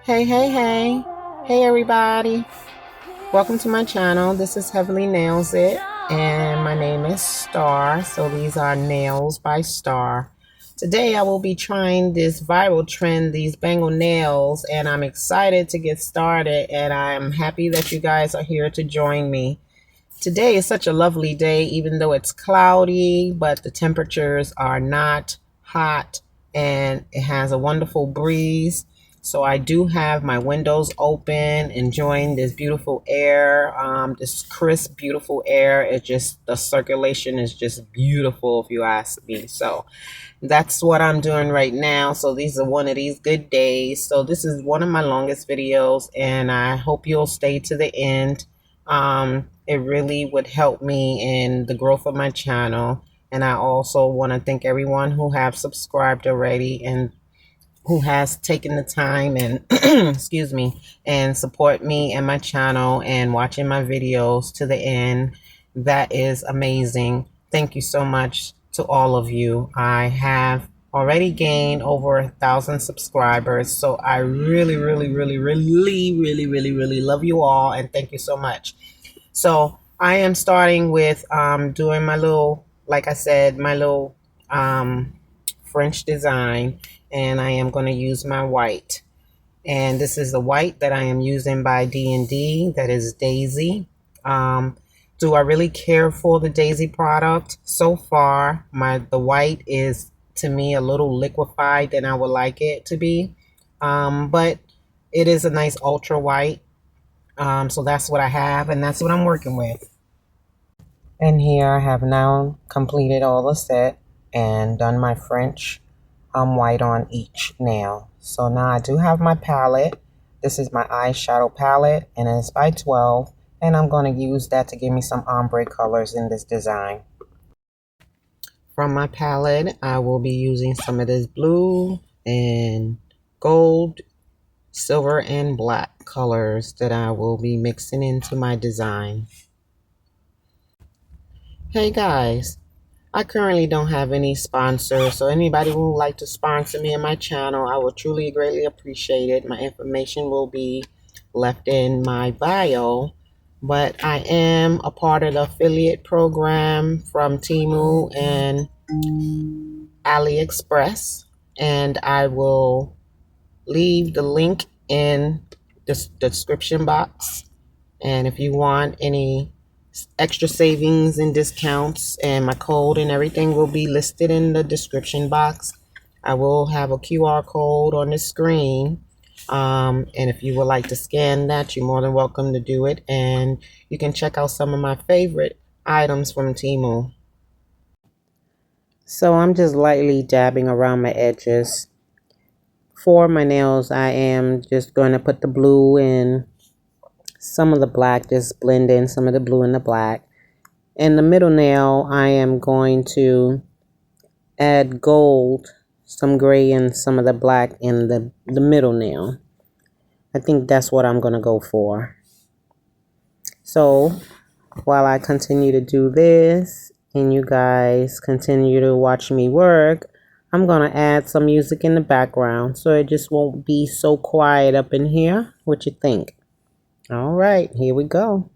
Hey everybody. Welcome to my channel. This is Heavily Nails It and my name is Star. So these are nails by Star. Today I will be trying this viral trend, these bangle nails, and I'm excited to get started and I'm happy that you guys are here to join me. Today is such a lovely day, even though it's cloudy, but the temperatures are not hot and it has a wonderful breeze. So I do have my windows open, enjoying this beautiful air, this crisp, beautiful air. It just, the circulation is just beautiful if you ask me. So that's what I'm doing right now. So these are one of these good days. So this is one of my longest videos and I hope you'll stay to the end. It really would help me in the growth of my channel. And I also want to thank everyone who have subscribed already and who has taken the time and excuse me, and support me and my channel and watching my videos to the end. That is amazing. Thank you so much to all of you. I have already gained over 1,000 subscribers, so I really love you all and thank you so much. So I am starting with doing my little, like I said, my little French design, and I am going to use my white, and this is the white that I am using by D&D, that is Daisy. Do I really care for the Daisy product? So far the white is to me a little liquefied than I would like it to be, but it is a nice ultra white. So that's what I have and that's what I'm working with. And here I have now completed all the set and done my French white on each nail. So now I do have my palette. This is my eyeshadow palette and it's by 12, and I'm going to use that to give me some ombre colors in this design. From my palette I will be using some of this blue and gold, silver and black colors that I will be mixing into my design. Hey guys, I currently don't have any sponsors, so anybody who would like to sponsor me and my channel, I would truly greatly appreciate it. My information will be left in my bio, but I am a part of the affiliate program from Temu and AliExpress, and I will leave the link in the description box. And if you want any extra savings and discounts, and my code and everything will be listed in the description box. I will have a QR code on the screen, and if you would like to scan that, you're more than welcome to do it, and you can check out some of my favorite items from Temu. So I'm just lightly dabbing around my edges. For my nails I am just going to put the blue in, some of the black, just blend in some of the blue and the black. In the middle nail, I am going to add gold, some gray, and some of the black in the middle nail. I think that's what I'm going to go for. So while I continue to do this and you guys continue to watch me work, I'm going to add some music in the background so it just won't be so quiet up in here. What you think? All right, here we go.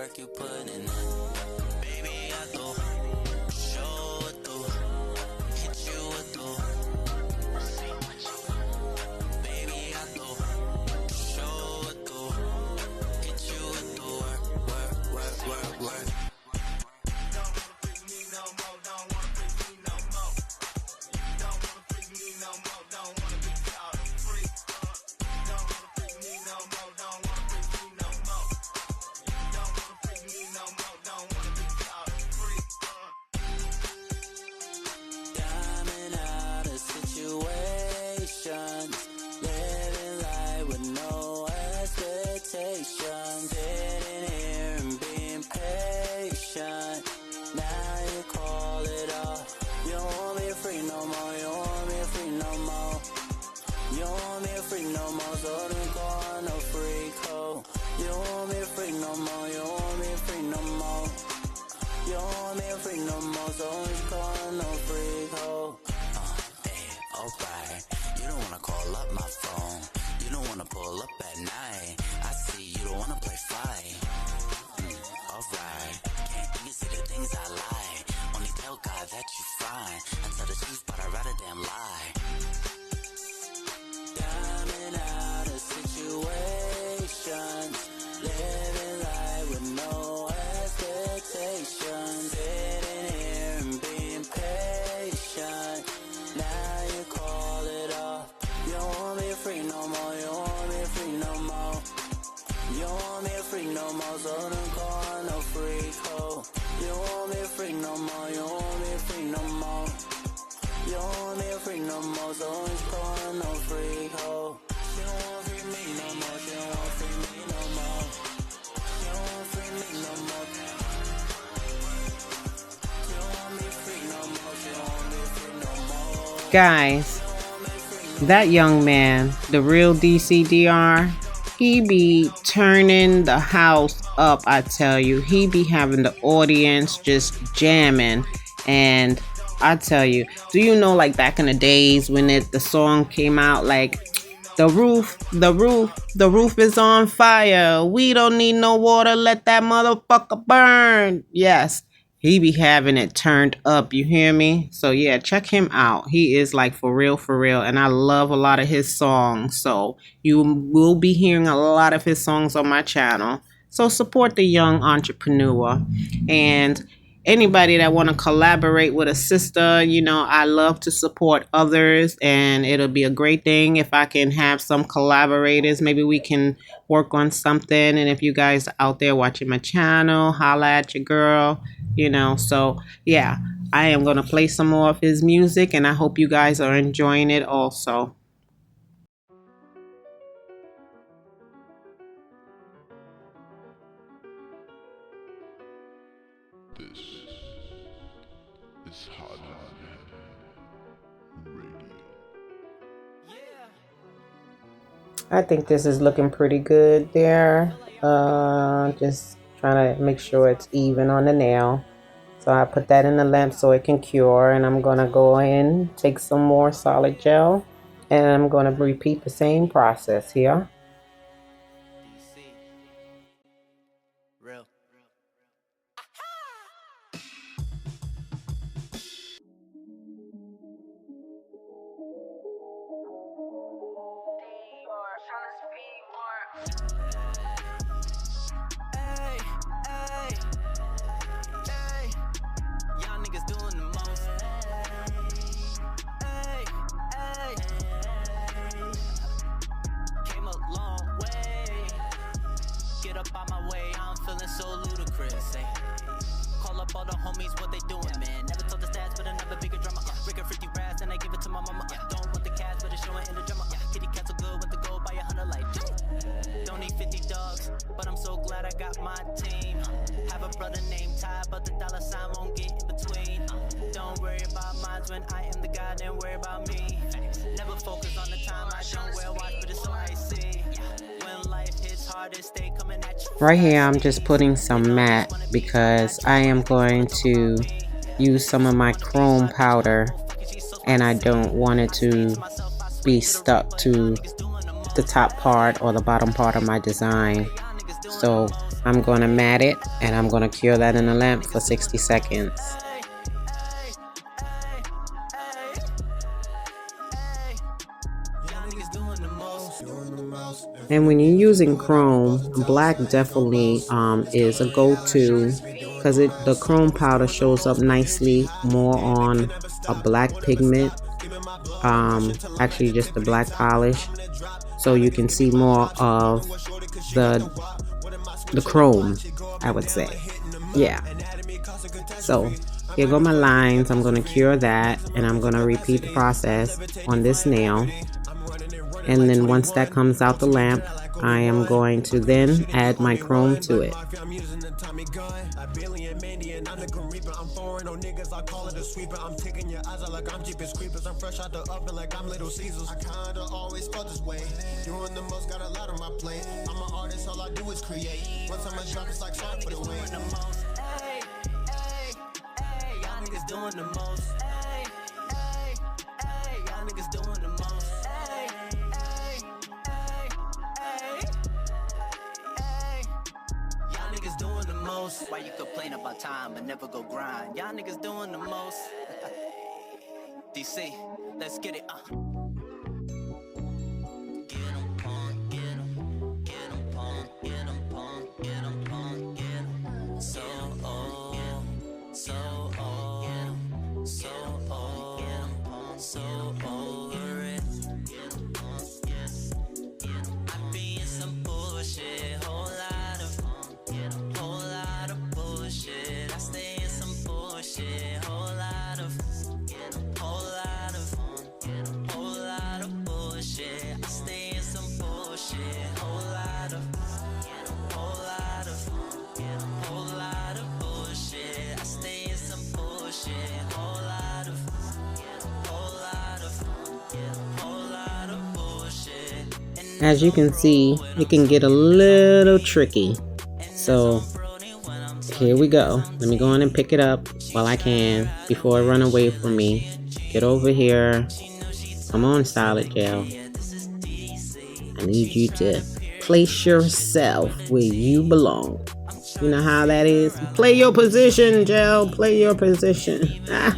work you put in. Baby, I do. Show it do. Hit you with do. Baby, I do. Show it do. Hit you with do. Work. Living life with no expectations. Sitting here and being patient. Now you call it off. You don't want me free no more. You don't want me free no more. You don't want me free no more. So don't call no freak hoe. You don't want me free no more. You don't want me free no more. You don't want me free no more. So don't call no freak hoe. Alright. You don't wanna call up my phone. You don't wanna pull up at night. I see you don't wanna play fight. Alright. Can't you see the things I lie? Only tell God that you fine. I tell the truth, but I'd rather damn lie. Diamond out of situations. Living life with no expectations. Sitting here and being patient. Now you call it off. You don't want me free no more. You don't want me free no more. You don't want me free no more. So don't call no freak hoe. You don't want me free no more. You don't want me free no more. You don't want me free no more. So don't call no freak hoe. She don't want free me no more. She don't want free me no more. She don't want free me no more. She don't want me free no more. She don't want me free no more. Guys, that young man, the real DCDR, he be turning the house up, I tell you. He be having the audience just jamming. And I tell you, do you know, like back in the days when the song came out, like the roof is on fire. We don't need no water. Let that motherfucker burn. Yes. He be having it turned up, you hear me? So yeah, check him out. He is like for real, and I love a lot of his songs. So you will be hearing a lot of his songs on my channel. So support the young entrepreneur. And anybody that want to collaborate with a sister, you know, I love to support others, and it'll be a great thing if I can have some collaborators. Maybe we can work on something. And if you guys are out there watching my channel, holla at your girl. You know, so yeah, I am going to play some more of his music, and I hope you guys are enjoying it also. This is Hot Radio. I think this is looking pretty good there. Just trying to make sure it's even on the nail. So I put that in the lamp so it can cure, and I'm gonna go in, take some more solid gel, and I'm gonna repeat the same process here. So ludicrous, eh? Call up all the homies, what they doing, man? Never told the stats, but another bigger drama. Break a 50 brass, and I give it to my mama. Don't want the cash, but it's showing in the drama. Kitty cats are good, went to go buy 100 like. Don't need 50 dogs, but I'm so glad I got my team. Have a brother named Ty, but the dollar sign won't get in between. Don't worry about mines when I am the guy, then worry about me. Never focus on the time, I don't wear watch, but it's so icy. When life hits hard, it stay coming at you. Right here, I'm just putting some matte because I am going to use some of my chrome powder, and I don't want it to be stuck to the top part or the bottom part of my design. So I'm going to mat it, and I'm going to cure that in a lamp for 60 seconds. And when you're using chrome, black definitely is a go-to, because the chrome powder shows up nicely more on a black pigment, actually just the black polish, so you can see more of the chrome, I would say. Yeah. So here go my lines. I'm going to cure that, and I'm going to repeat the process on this nail. And then once that comes out the lamp, I am going to then add my chrome to it. Why you complain about time but never go grind? Y'all niggas doing the most. DC, let's get it. Get 'em punk, get 'em, get 'em punk, get 'em punk, get 'em punk, get 'em. So old, so old, so old, so over it. I be in some bullshit, whole lot of bullshit. I stay in some bullshit, whole lot of bullshit. I stay in some bullshit, whole lot of bullshit. I stay in some bullshit, whole lot of bullshit. As you can see, it can get a little tricky. So here we go. Let me go in and pick it up while I can before it run away from me. Get over here. Come on, Solid Gel. I need you to place yourself where you belong. You know how that is? Play your position, Gel. Play your position. Ah.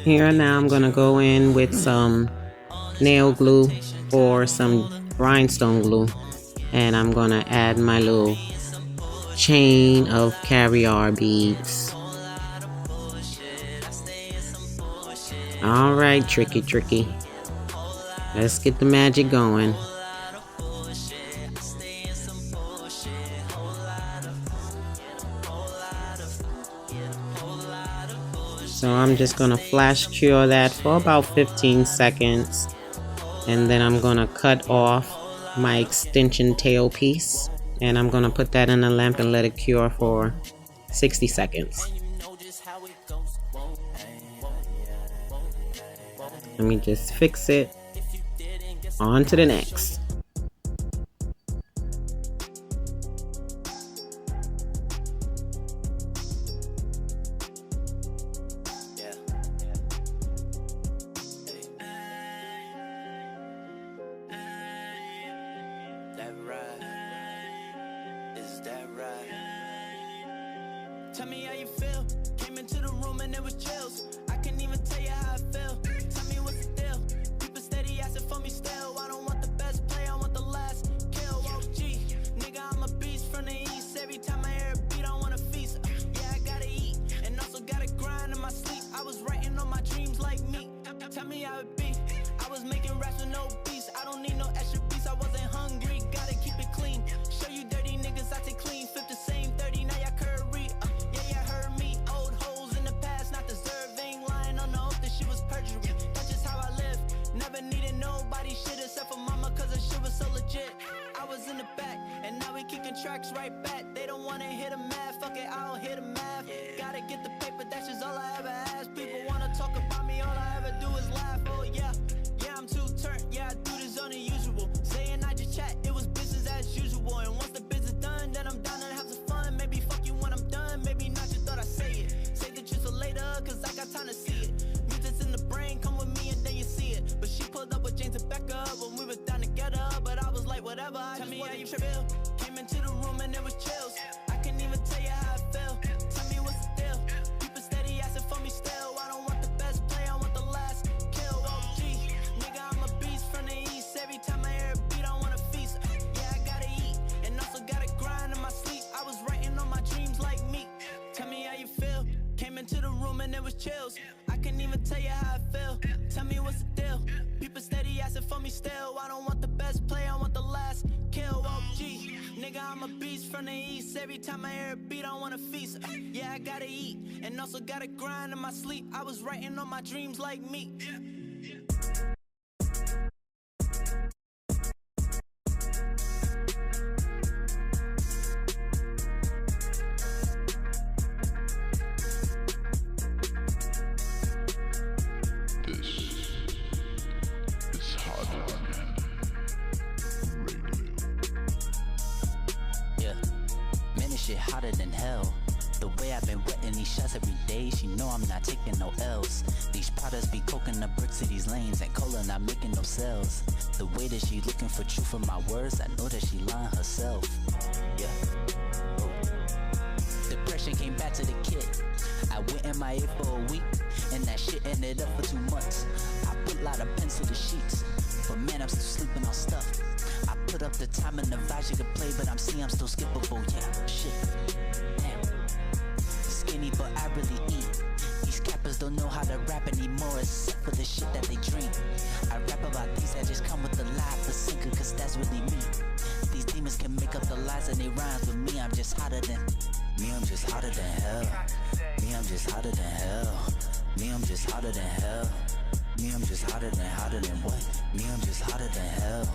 Here now I'm gonna go in with some nail glue or some rhinestone glue, and I'm gonna add my little chain of caviar beads. All right, tricky. Let's get the magic going. So I'm just going to flash cure that for about 15 seconds. And then I'm going to cut off my extension tail piece. And I'm going to put that in the lamp and let it cure for 60 seconds. Let me just fix it. On to the next. Tell me how you feel. Came into the room and there was chills. I can't even tell you how I feel. Tell me what's the deal. People steady asking for me still. I don't want the best play, I want the last kill. OG, nigga, I'm a beast from the east. Every time I hear a beat, I want to feast. Yeah, I gotta eat and also gotta grind in my sleep. I was writing on my dreams like me. Tell me how it be. I was making raps with no beats. I don't need no extra beats. I wasn't hungry. Gotta keep it clean. Show you dirty niggas, I take clean. Flip the same 30, now y'all curry. Yeah, heard me. Old hoes in the past, not deserving. Lying on the oath that she was perjury. That's just how I live. Never needed nobody shit except for mama, cause the shit was so legit. I was in the back, and now we kicking tracks right back. They don't wanna hear the math, fuck it, I don't hear the math. Gotta get the paper, that's just all I ever ask. People wanna talk about me, all I ever do is laugh. Oh yeah, I'm too turned, yeah, I do this on the usual. Saying I just chat, it was business as usual. And once the business done, then I'm down and up when we was down together, but I was like, whatever. I tell me how you feel. Came into the room and it was chills. I can't even tell you how I feel. Tell me what's the deal. People steady asking for me still. I don't want the best play, I want the last kill. OG, nigga, I'm a beast from the east. Every time I hear a beat, I wanna feast. Yeah, I gotta eat and also gotta grind in my sleep. I was writing on my dreams like me. Tell me how you feel. Came into the room and it was chills. I can't even tell you how I feel. Tell me what's the deal. People steady asking for me still. I don't want the best play, I want the last kill. OG, nigga, I'm a beast from the east. Every time I hear a beat, I wanna feast. Yeah, I gotta eat and also gotta grind in my sleep. I was writing on my dreams like me. Hotter than hell. The way I've been wetting these shots every day, she know I'm not taking no L's. These products be coking the bricks to these lanes, and cola not making no sales. The way that she looking for truth in my words, I know that she lying herself. Yeah. Oh. Depression came back to the kid. I went MIA for a week, and that shit ended up for 2 months. I put a lot of pencil to sheets, but man, I'm still sleeping on stuff. I put up the time and the vibes you could play, but I'm still skippable, yeah, shit, damn. Skinny, but I really eat. These cappers don't know how to rap anymore, except for the shit that they drink. I rap about things that just come with the lie for sinker, cause that's really me. These demons can make up the lies and they rhyme, but me, I'm just hotter than, me, I'm just hotter than hell. Me, I'm just hotter than hell. Me, I'm just hotter than hell. Me, I'm just hotter than what? Me, I'm just hotter than hell.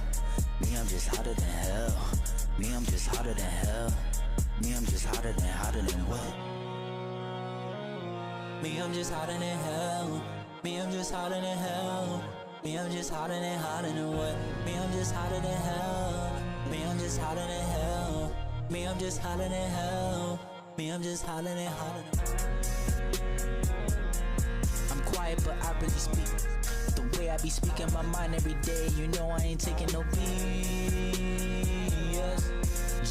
Me, I'm just hotter than hell. Me, I'm just hotter than hell. Me, I'm just hotter than what? Me, I'm just hotter than hell. Me, I'm just hotter than hell. Me, I'm just hotter than what? Me, I'm just hotter than hell. Me, I'm just hotter than hell. Me, I'm just hotter than hell. Me, I'm just hotter than I'm quiet, but I really speak. The way I be speaking my mind every day, you know I ain't taking no BS.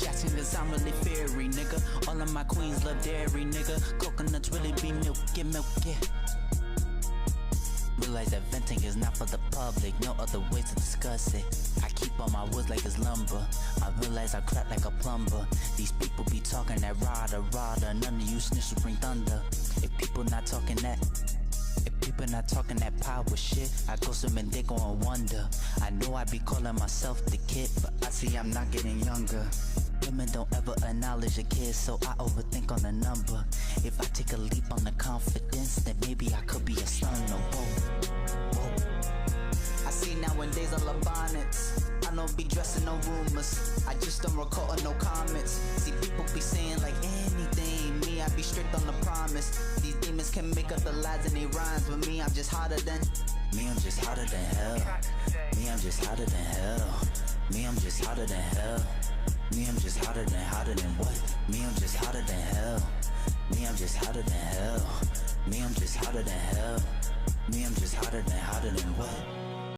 Jackson, cause I'm really fairy, nigga. All of my queens love dairy, nigga. Coconuts really be milky. Realize that venting is not for the public, no other way to discuss it. I keep on my woods like it's lumber. I realize I crack like a plumber. These people be talking that rada. None of you snitches bring thunder. If people not talking that power shit, I go some and they gon' wonder. I know I be calling myself the kid, but I see I'm not getting younger. Women don't ever acknowledge a kid, so I overthink on the number. If I take a leap on the confidence, then maybe I could be a son. No, whoa. I see nowadays all the bonnets. I don't be dressing no rumors. I just don't recall no comments. See people be saying like anything. Me, I be strict on the promise. These demons can make up the lies and they rhymes, but me, I'm just hotter than. Me, I'm just hotter than hell. Me, I'm just hotter than hell. Me, I'm just hotter than hell. Me, I'm just hotter than what? Me, I'm just hotter than hell. Me, I'm just hotter than hell. Me, I'm just hotter than hell. Me, I'm just hotter than what?